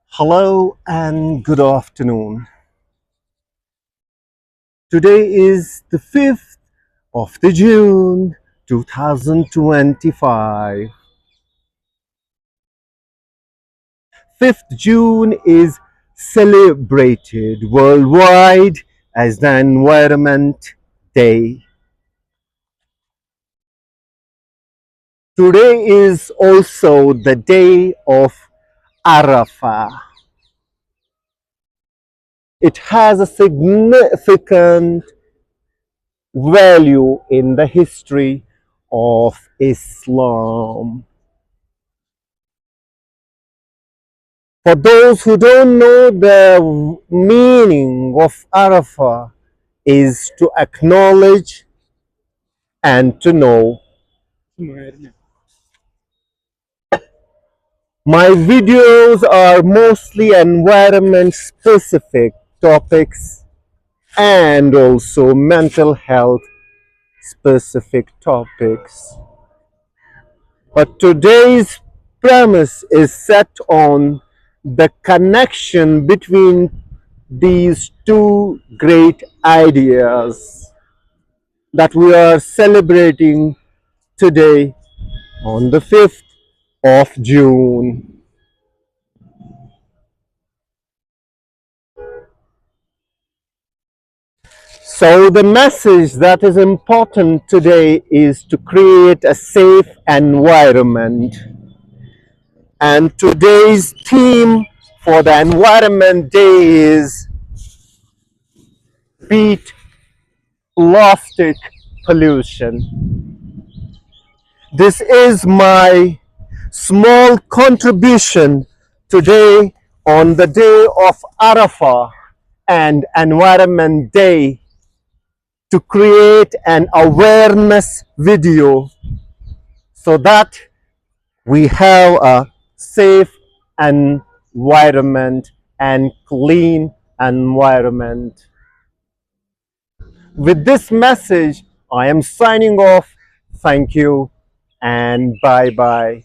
Hello and good afternoon. Today is the 5th of the June 2025. 5th June is celebrated worldwide as the Environment Day. Today is also the day of Arafah. It has a significant value in the history of Islam. For those who don't know, the meaning of Arafah is to acknowledge and to know. My videos are mostly environment specific topics and also mental health specific topics. But today's premise is set on the connection between these two great ideas that we are celebrating today on the 5th of June. So the message that is important today is to create a safe environment. And today's theme for the Environment Day is beat plastic pollution. This is my small contribution today on the day of Arafah and Environment Day to create an awareness video so that we have a safe environment and clean environment. With this message, I am signing off. Thank you and bye bye.